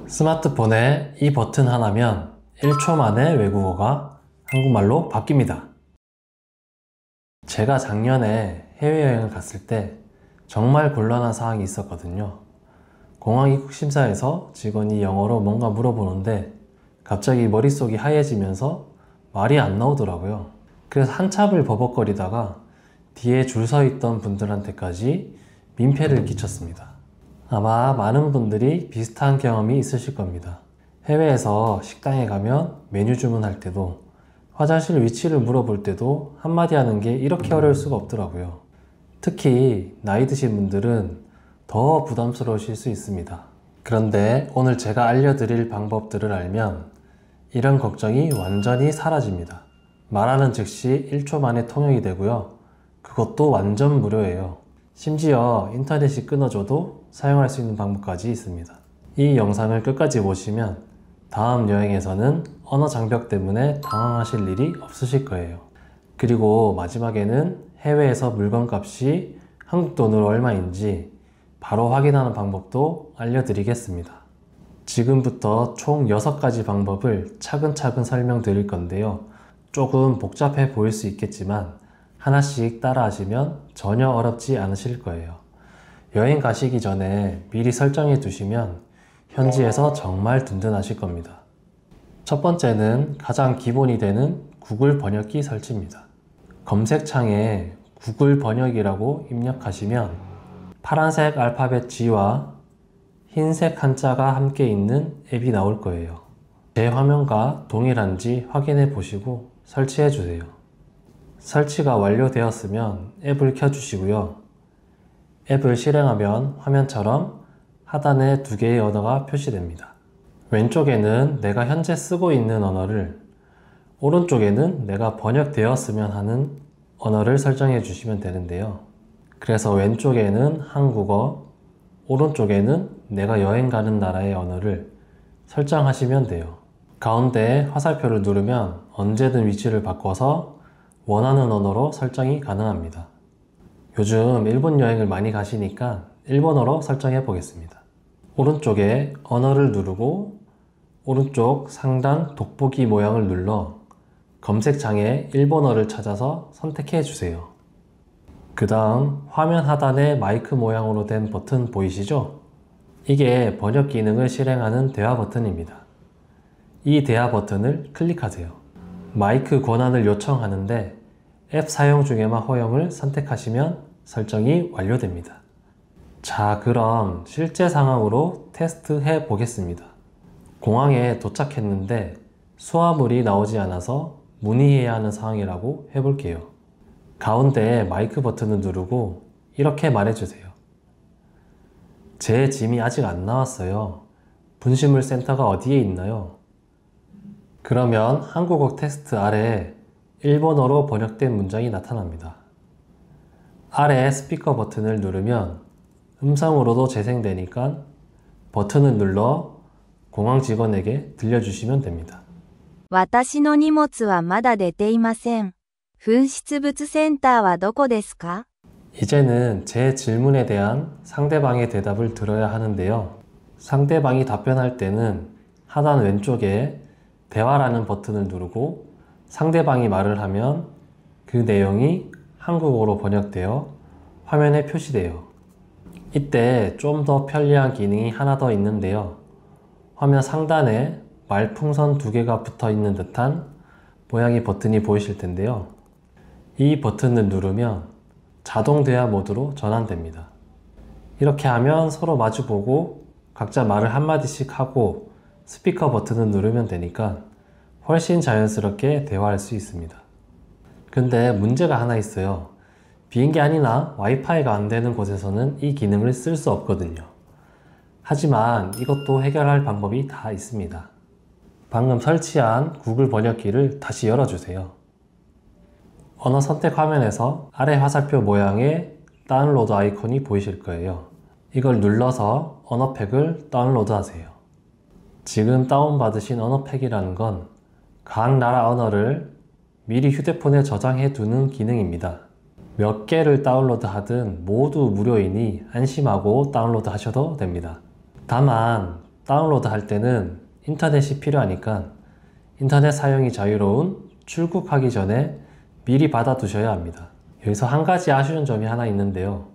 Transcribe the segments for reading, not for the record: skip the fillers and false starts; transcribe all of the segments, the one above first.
스마트폰에 이 버튼 하나면 1초 만에 외국어가 한국말로 바뀝니다. 제가 작년에 해외여행을 갔을 때 정말 곤란한 상황이 있었거든요. 공항 입국 심사에서 직원이 영어로 뭔가 물어보는데 갑자기 머릿속이 하얘지면서 말이 안 나오더라고요. 그래서 한참을 버벅거리다가 뒤에 줄 서 있던 분들한테까지 민폐를 끼쳤습니다. 아마 많은 분들이 비슷한 경험이 있으실 겁니다. 해외에서 식당에 가면 메뉴 주문할 때도 화장실 위치를 물어볼 때도 한마디 하는 게 이렇게 어려울 수가 없더라고요. 특히 나이 드신 분들은 더 부담스러우실 수 있습니다. 그런데 오늘 제가 알려드릴 방법들을 알면 이런 걱정이 완전히 사라집니다. 말하는 즉시 1초 만에 통역이 되고요. 그것도 완전 무료예요. 심지어 인터넷이 끊어져도 사용할 수 있는 방법까지 있습니다. 이 영상을 끝까지 보시면 다음 여행에서는 언어 장벽 때문에 당황하실 일이 없으실 거예요. 그리고 마지막에는 해외에서 물건값이 한국 돈으로 얼마인지 바로 확인하는 방법도 알려드리겠습니다. 지금부터 총 6가지 방법을 차근차근 설명드릴 건데요. 조금 복잡해 보일 수 있겠지만 하나씩 따라 하시면 전혀 어렵지 않으실 거예요. 여행 가시기 전에 미리 설정해 두시면 현지에서 정말 든든하실 겁니다. 첫 번째는 가장 기본이 되는 구글 번역기 설치입니다. 검색창에 구글 번역이라고 입력하시면 파란색 알파벳 G와 흰색 한자가 함께 있는 앱이 나올 거예요. 제 화면과 동일한지 확인해 보시고 설치해 주세요. 설치가 완료되었으면 앱을 켜주시고요. 앱을 실행하면 화면처럼 하단에 2개의 언어가 표시됩니다. 왼쪽에는 내가 현재 쓰고 있는 언어를, 오른쪽에는 내가 번역되었으면 하는 언어를 설정해 주시면 되는데요. 그래서 왼쪽에는 한국어, 오른쪽에는 내가 여행 가는 나라의 언어를 설정하시면 돼요. 가운데 화살표를 누르면 언제든 위치를 바꿔서 원하는 언어로 설정이 가능합니다. 요즘 일본 여행을 많이 가시니까 일본어로 설정해 보겠습니다. 오른쪽에 언어를 누르고 오른쪽 상단 돋보기 모양을 눌러 검색창에 일본어를 찾아서 선택해 주세요. 그 다음 화면 하단에 마이크 모양으로 된 버튼 보이시죠? 이게 번역 기능을 실행하는 대화 버튼입니다. 이 대화 버튼을 클릭하세요. 마이크 권한을 요청하는데 앱 사용 중에만 허용을 선택하시면 설정이 완료됩니다. 자, 그럼 실제 상황으로 테스트해 보겠습니다. 공항에 도착했는데 수화물이 나오지 않아서 문의해야 하는 상황이라고 해볼게요. 가운데 마이크 버튼을 누르고 이렇게 말해주세요. 제 짐이 아직 안 나왔어요. 분실물 센터가 어디에 있나요? 그러면 한국어 텍스트 아래에 일본어로 번역된 문장이 나타납니다. 아래 스피커 버튼을 누르면 음성으로도 재생되니까 버튼을 눌러 공항 직원에게 들려주시면 됩니다. 私の荷物はまだ出ていません。紛失物センターはどこですか? 이제는 제 질문에 대한 상대방의 대답을 들어야 하는데요. 상대방이 답변할 때는 하단 왼쪽에 대화라는 버튼을 누르고 상대방이 말을 하면 그 내용이 한국어로 번역되어 화면에 표시돼요. 이때 좀 더 편리한 기능이 하나 더 있는데요. 화면 상단에 말풍선 2개가 붙어 있는 듯한 모양의 버튼이 보이실 텐데요. 이 버튼을 누르면 자동 대화 모드로 전환됩니다. 이렇게 하면 서로 마주보고 각자 말을 한마디씩 하고 스피커 버튼을 누르면 되니까 훨씬 자연스럽게 대화할 수 있습니다. 근데 문제가 하나 있어요. 비행기 안이나 와이파이가 안 되는 곳에서는 이 기능을 쓸 수 없거든요. 하지만 이것도 해결할 방법이 다 있습니다. 방금 설치한 구글 번역기를 다시 열어주세요. 언어 선택 화면에서 아래 화살표 모양의 다운로드 아이콘이 보이실 거예요. 이걸 눌러서 언어팩을 다운로드 하세요. 지금 다운받으신 언어팩이라는 건 각 나라 언어를 미리 휴대폰에 저장해 두는 기능입니다. 몇 개를 다운로드 하든 모두 무료이니 안심하고 다운로드 하셔도 됩니다. 다만 다운로드 할 때는 인터넷이 필요하니까 인터넷 사용이 자유로운 출국하기 전에 미리 받아두셔야 합니다. 여기서 한 가지 아쉬운 점이 하나 있는데요.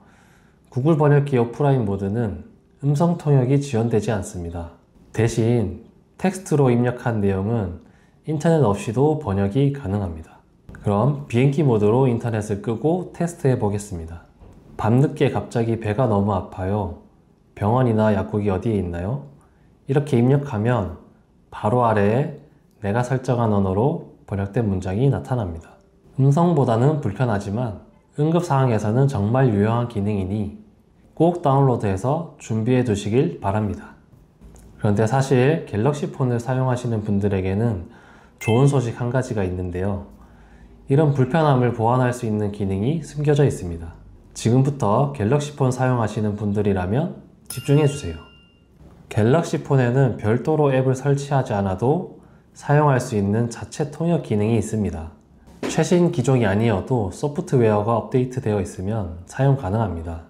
구글 번역기 오프라인 모드는 음성 통역이 지원되지 않습니다. 대신 텍스트로 입력한 내용은 인터넷 없이도 번역이 가능합니다. 그럼 비행기 모드로 인터넷을 끄고 테스트해 보겠습니다. 밤늦게 갑자기 배가 너무 아파요. 병원이나 약국이 어디에 있나요? 이렇게 입력하면 바로 아래에 내가 설정한 언어로 번역된 문장이 나타납니다. 음성보다는 불편하지만 응급상황에서는 정말 유용한 기능이니 꼭 다운로드해서 준비해 두시길 바랍니다. 그런데 사실 갤럭시 폰을 사용하시는 분들에게는 좋은 소식 한 가지가 있는데요. 이런 불편함을 보완할 수 있는 기능이 숨겨져 있습니다. 지금부터 갤럭시 폰 사용하시는 분들이라면 집중해 주세요. 갤럭시 폰에는 별도로 앱을 설치하지 않아도 사용할 수 있는 자체 통역 기능이 있습니다. 최신 기종이 아니어도 소프트웨어가 업데이트되어 있으면 사용 가능합니다.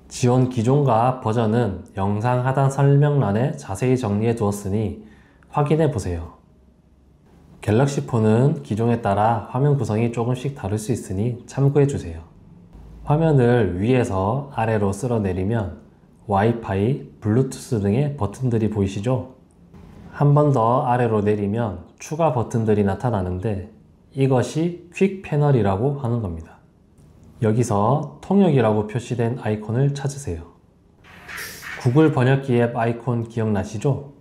지원 기종과 버전은 영상 하단 설명란에 자세히 정리해 두었으니 확인해 보세요. 갤럭시 폰은 기종에 따라 화면 구성이 조금씩 다를 수 있으니 참고해 주세요. 화면을 위에서 아래로 쓸어내리면 와이파이, 블루투스 등의 버튼들이 보이시죠? 한 번 더 아래로 내리면 추가 버튼들이 나타나는데 이것이 퀵 패널이라고 하는 겁니다. 여기서 통역이라고 표시된 아이콘을 찾으세요. 구글 번역기 앱 아이콘 기억나시죠?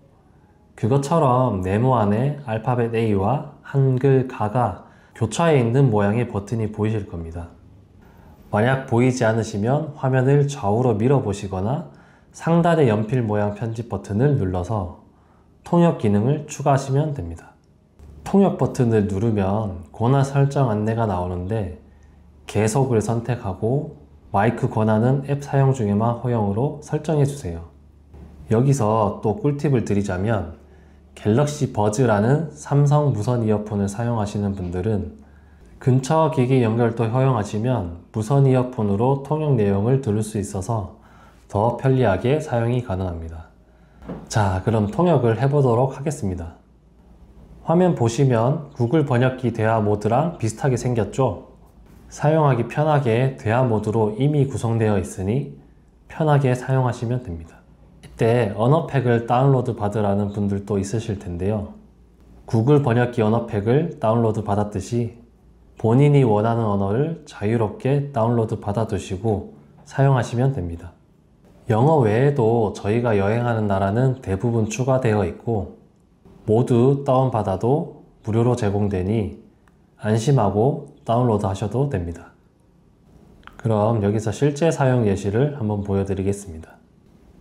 그것처럼 네모 안에 알파벳 A와 한글 가가 교차해 있는 모양의 버튼이 보이실 겁니다. 만약 보이지 않으시면 화면을 좌우로 밀어보시거나 상단의 연필 모양 편집 버튼을 눌러서 통역 기능을 추가하시면 됩니다. 통역 버튼을 누르면 권한 설정 안내가 나오는데 계속을 선택하고 마이크 권한은 앱 사용 중에만 허용으로 설정해 주세요. 여기서 또 꿀팁을 드리자면 갤럭시 버즈라는 삼성 무선 이어폰을 사용하시는 분들은 근처 기기 연결도 허용하시면 무선 이어폰으로 통역 내용을 들을 수 있어서 더 편리하게 사용이 가능합니다. 자, 그럼 통역을 해보도록 하겠습니다. 화면 보시면 구글 번역기 대화 모드랑 비슷하게 생겼죠? 사용하기 편하게 대화 모드로 이미 구성되어 있으니 편하게 사용하시면 됩니다. 이때 언어팩을 다운로드 받으라는 분들도 있으실 텐데요. 구글 번역기 언어팩을 다운로드 받았듯이 본인이 원하는 언어를 자유롭게 다운로드 받아두시고 사용하시면 됩니다. 영어 외에도 저희가 여행하는 나라는 대부분 추가되어 있고 모두 다운받아도 무료로 제공되니 안심하고 다운로드 하셔도 됩니다. 그럼 여기서 실제 사용 예시를 한번 보여드리겠습니다.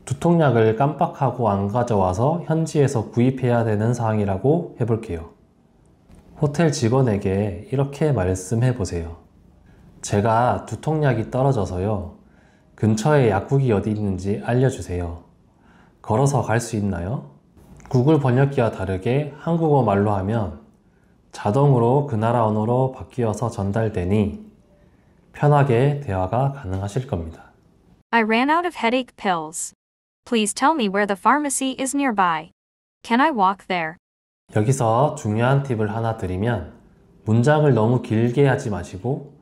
두통약을 깜빡하고 안 가져와서 현지에서 구입해야 되는 상황이라고 해볼게요. 호텔 직원에게 이렇게 말씀해 보세요. 제가 두통약이 떨어져서요. 근처에 약국이 어디 있는지 알려주세요. 걸어서 갈 수 있나요? 구글 번역기와 다르게 한국어 말로 하면 자동으로 그 나라 언어로 바뀌어서 전달되니 편하게 대화가 가능하실 겁니다. I ran out of headache pills. Please tell me where the pharmacy is nearby. Can I walk there? 여기서 중요한 팁을 하나 드리면 문장을 너무 길게 하지 마시고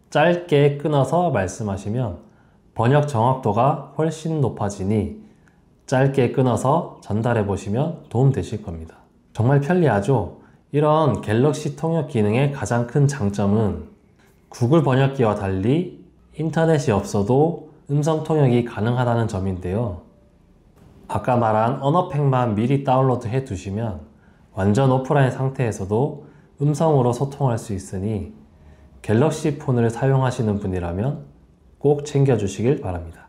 짧게 끊어서 말씀하시면 번역 정확도가 훨씬 높아지니 짧게 끊어서 전달해 보시면 도움 되실 겁니다. 정말 편리하죠? 이런 갤럭시 통역 기능의 가장 큰 장점은 구글 번역기와 달리 인터넷이 없어도 음성 통역이 가능하다는 점인데요. 아까 말한 언어팩만 미리 다운로드 해 두시면 완전 오프라인 상태에서도 음성으로 소통할 수 있으니 갤럭시 폰을 사용하시는 분이라면 꼭 챙겨주시길 바랍니다.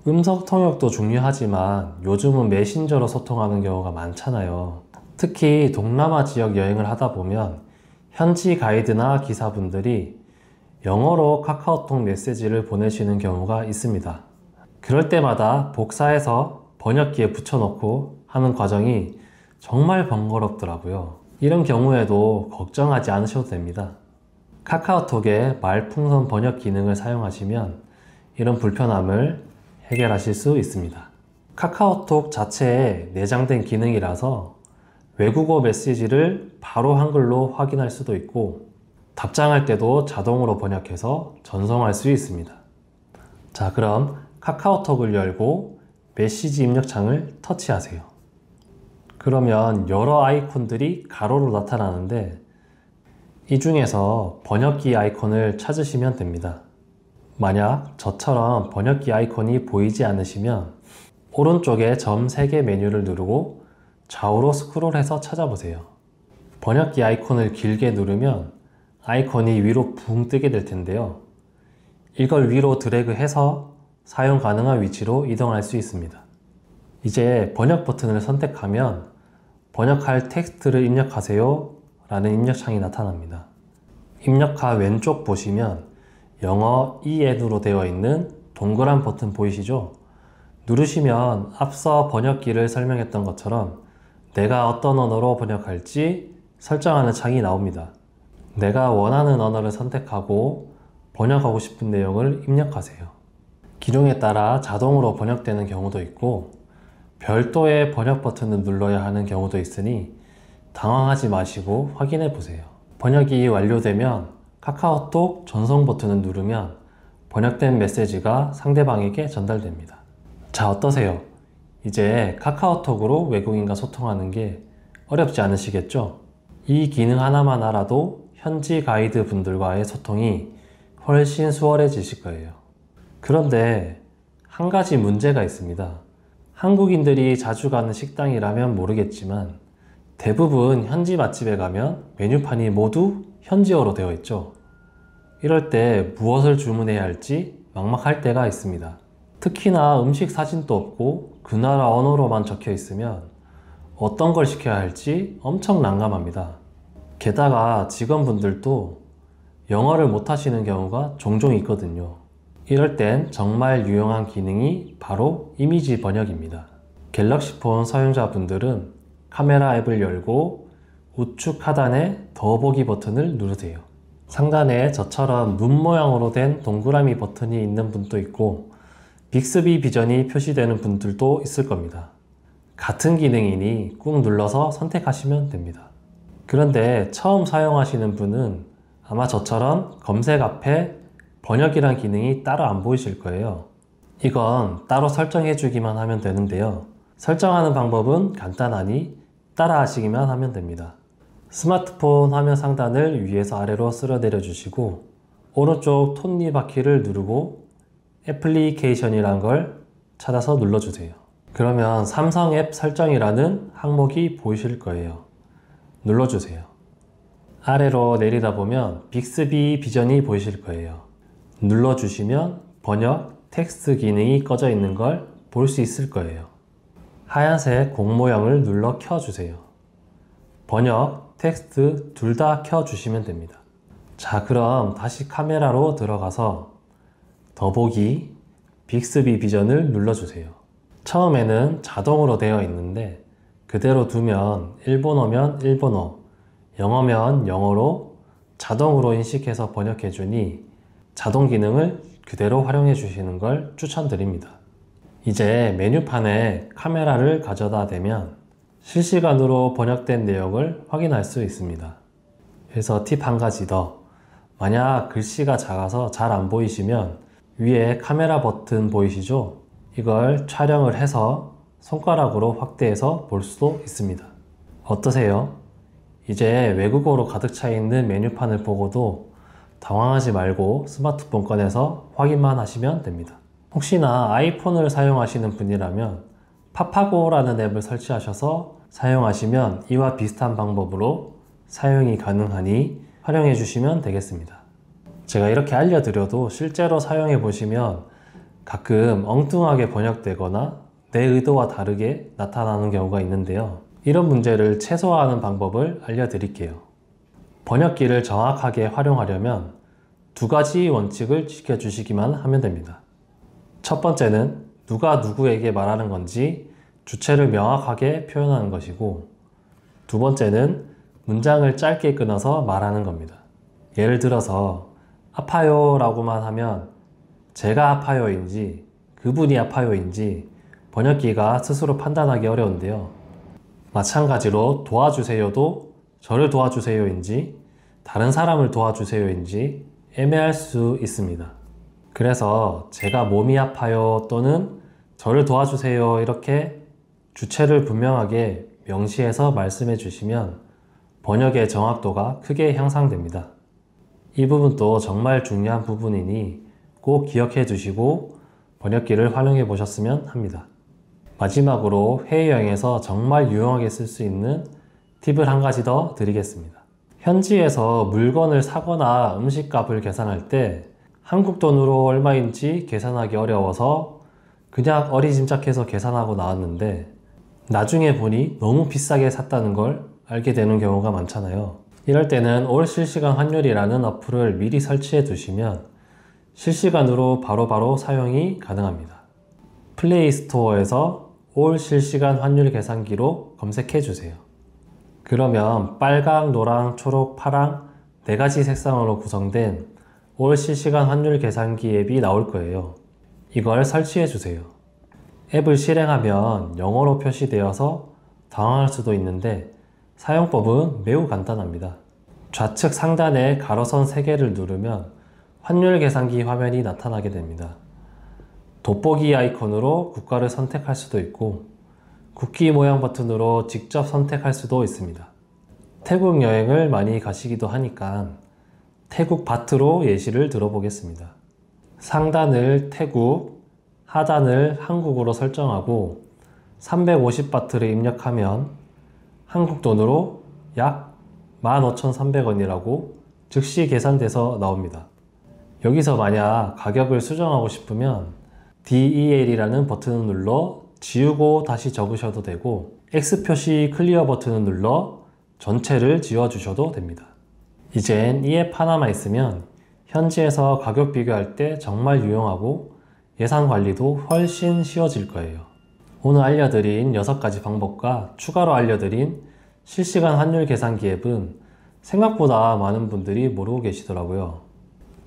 음성 통역도 중요하지만 요즘은 메신저로 소통하는 경우가 많잖아요. 특히 동남아 지역 여행을 하다 보면 현지 가이드나 기사분들이 영어로 카카오톡 메시지를 보내시는 경우가 있습니다. 그럴 때마다 복사해서 번역기에 붙여놓고 하는 과정이 정말 번거롭더라고요. 이런 경우에도 걱정하지 않으셔도 됩니다. 카카오톡의 말풍선 번역 기능을 사용하시면 이런 불편함을 해결하실 수 있습니다. 카카오톡 자체에 내장된 기능이라서 외국어 메시지를 바로 한글로 확인할 수도 있고 답장할 때도 자동으로 번역해서 전송할 수 있습니다. 자, 그럼 카카오톡을 열고 메시지 입력창을 터치하세요. 그러면 여러 아이콘들이 가로로 나타나는데 이 중에서 번역기 아이콘을 찾으시면 됩니다. 만약 저처럼 번역기 아이콘이 보이지 않으시면 오른쪽에 점 3개 메뉴를 누르고 좌우로 스크롤해서 찾아보세요. 번역기 아이콘을 길게 누르면 아이콘이 위로 붕 뜨게 될 텐데요. 이걸 위로 드래그해서 사용 가능한 위치로 이동할 수 있습니다. 이제 번역 버튼을 선택하면 번역할 텍스트를 입력하세요 라는 입력창이 나타납니다. 입력하 왼쪽 보시면 영어 EN으로 되어 있는 동그란 버튼 보이시죠? 누르시면 앞서 번역기를 설명했던 것처럼 내가 어떤 언어로 번역할지 설정하는 창이 나옵니다. 내가 원하는 언어를 선택하고 번역하고 싶은 내용을 입력하세요. 기종에 따라 자동으로 번역되는 경우도 있고 별도의 번역 버튼을 눌러야 하는 경우도 있으니 당황하지 마시고 확인해 보세요. 번역이 완료되면 카카오톡 전송 버튼을 누르면 번역된 메시지가 상대방에게 전달됩니다. 자, 어떠세요? 이제 카카오톡으로 외국인과 소통하는 게 어렵지 않으시겠죠? 이 기능 하나만 알아도 현지 가이드 분들과의 소통이 훨씬 수월해지실 거예요. 그런데 한 가지 문제가 있습니다. 한국인들이 자주 가는 식당이라면 모르겠지만 대부분 현지 맛집에 가면 메뉴판이 모두 현지어로 되어 있죠. 이럴 때 무엇을 주문해야 할지 막막할 때가 있습니다. 특히나 음식 사진도 없고 그 나라 언어로만 적혀 있으면 어떤 걸 시켜야 할지 엄청 난감합니다. 게다가 직원분들도 영어를 못하시는 경우가 종종 있거든요. 이럴 땐 정말 유용한 기능이 바로 이미지 번역입니다. 갤럭시 폰 사용자분들은 카메라 앱을 열고 우측 하단에 더보기 버튼을 누르세요. 상단에 저처럼 눈 모양으로 된 동그라미 버튼이 있는 분도 있고 빅스비 비전이 표시되는 분들도 있을 겁니다. 같은 기능이니 꾹 눌러서 선택하시면 됩니다. 그런데 처음 사용하시는 분은 아마 저처럼 검색 앞에 번역이란 기능이 따로 안 보이실 거예요. 이건 따로 설정해 주기만 하면 되는데요. 설정하는 방법은 간단하니 따라 하시기만 하면 됩니다. 스마트폰 화면 상단을 위에서 아래로 쓸어내려 주시고 오른쪽 톱니바퀴를 누르고 애플리케이션이란 걸 찾아서 눌러주세요. 그러면 삼성 앱 설정이라는 항목이 보이실 거예요. 눌러주세요. 아래로 내리다 보면 빅스비 비전이 보이실 거예요. 눌러주시면 번역, 텍스트 기능이 꺼져 있는 걸 볼 수 있을 거예요. 하얀색 공 모양을 눌러 켜주세요. 번역, 텍스트 둘 다 켜주시면 됩니다. 자, 그럼 다시 카메라로 들어가서 더보기, 빅스비 비전을 눌러주세요. 처음에는 자동으로 되어 있는데 그대로 두면 일본어면 일본어, 영어면 영어로 자동으로 인식해서 번역해주니 자동 기능을 그대로 활용해 주시는 걸 추천드립니다. 이제 메뉴판에 카메라를 가져다 대면 실시간으로 번역된 내용을 확인할 수 있습니다. 그래서 팁 한 가지 더. 만약 글씨가 작아서 잘 안 보이시면 위에 카메라 버튼 보이시죠? 이걸 촬영을 해서 손가락으로 확대해서 볼 수도 있습니다. 어떠세요? 이제 외국어로 가득 차 있는 메뉴판을 보고도 당황하지 말고 스마트폰 꺼내서 확인만 하시면 됩니다. 혹시나 아이폰을 사용하시는 분이라면 파파고라는 앱을 설치하셔서 사용하시면 이와 비슷한 방법으로 사용이 가능하니 활용해 주시면 되겠습니다. 제가 이렇게 알려드려도 실제로 사용해 보시면 가끔 엉뚱하게 번역되거나 내 의도와 다르게 나타나는 경우가 있는데요. 이런 문제를 최소화하는 방법을 알려드릴게요. 번역기를 정확하게 활용하려면 두 가지 원칙을 지켜주시기만 하면 됩니다. 첫 번째는 누가 누구에게 말하는 건지 주체를 명확하게 표현하는 것이고, 두 번째는 문장을 짧게 끊어서 말하는 겁니다. 예를 들어서 아파요 라고만 하면 제가 아파요인지 그분이 아파요인지 번역기가 스스로 판단하기 어려운데요. 마찬가지로 도와주세요도 저를 도와주세요인지 다른 사람을 도와주세요인지 애매할 수 있습니다. 그래서 제가 몸이 아파요 또는 저를 도와주세요 이렇게 주체를 분명하게 명시해서 말씀해 주시면 번역의 정확도가 크게 향상됩니다. 이 부분도 정말 중요한 부분이니 꼭 기억해 두시고 번역기를 활용해 보셨으면 합니다. 마지막으로 해외여행에서 정말 유용하게 쓸 수 있는 팁을 한 가지 더 드리겠습니다. 현지에서 물건을 사거나 음식값을 계산할 때 한국 돈으로 얼마인지 계산하기 어려워서 그냥 어리짐작해서 계산하고 나왔는데 나중에 보니 너무 비싸게 샀다는 걸 알게 되는 경우가 많잖아요. 이럴 때는 올 실시간 환율이라는 어플을 미리 설치해 두시면 실시간으로 바로바로 사용이 가능합니다. 플레이 스토어에서 올 실시간 환율 계산기로 검색해 주세요. 그러면 빨강, 노랑, 초록, 파랑 4가지 색상으로 구성된 올 실시간 환율 계산기 앱이 나올 거예요. 이걸 설치해 주세요. 앱을 실행하면 영어로 표시되어서 당황할 수도 있는데 사용법은 매우 간단합니다. 좌측 상단에 가로선 3개를 누르면 환율 계산기 화면이 나타나게 됩니다. 돋보기 아이콘으로 국가를 선택할 수도 있고 국기 모양 버튼으로 직접 선택할 수도 있습니다. 태국 여행을 많이 가시기도 하니까 태국 바트로 예시를 들어보겠습니다. 상단을 태국, 하단을 한국으로 설정하고 350바트를 입력하면 한국 돈으로 약 15,300원이라고 즉시 계산돼서 나옵니다. 여기서 만약 가격을 수정하고 싶으면 DEL이라는 버튼을 눌러 지우고 다시 적으셔도 되고 X 표시 클리어 버튼을 눌러 전체를 지워주셔도 됩니다. 이젠 이 앱 하나만 있으면 현지에서 가격 비교할 때 정말 유용하고 예산 관리도 훨씬 쉬워질 거예요. 오늘 알려드린 6가지 방법과 추가로 알려드린 실시간 환율 계산기 앱은 생각보다 많은 분들이 모르고 계시더라고요.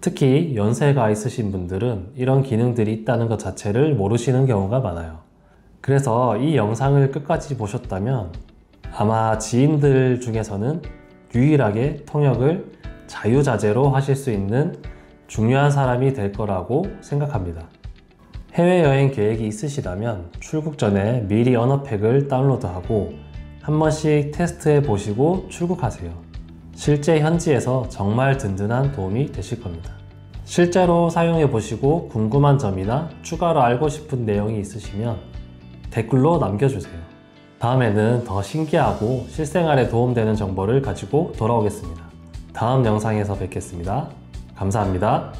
특히 연세가 있으신 분들은 이런 기능들이 있다는 것 자체를 모르시는 경우가 많아요. 그래서 이 영상을 끝까지 보셨다면 아마 지인들 중에서는 유일하게 통역을 자유자재로 하실 수 있는 중요한 사람이 될 거라고 생각합니다. 해외여행 계획이 있으시다면 출국 전에 미리 언어팩을 다운로드하고 한 번씩 테스트해 보시고 출국하세요. 실제 현지에서 정말 든든한 도움이 되실 겁니다. 실제로 사용해 보시고 궁금한 점이나 추가로 알고 싶은 내용이 있으시면 댓글로 남겨주세요. 다음에는 더 신기하고 실생활에 도움되는 정보를 가지고 돌아오겠습니다. 다음 영상에서 뵙겠습니다. 감사합니다.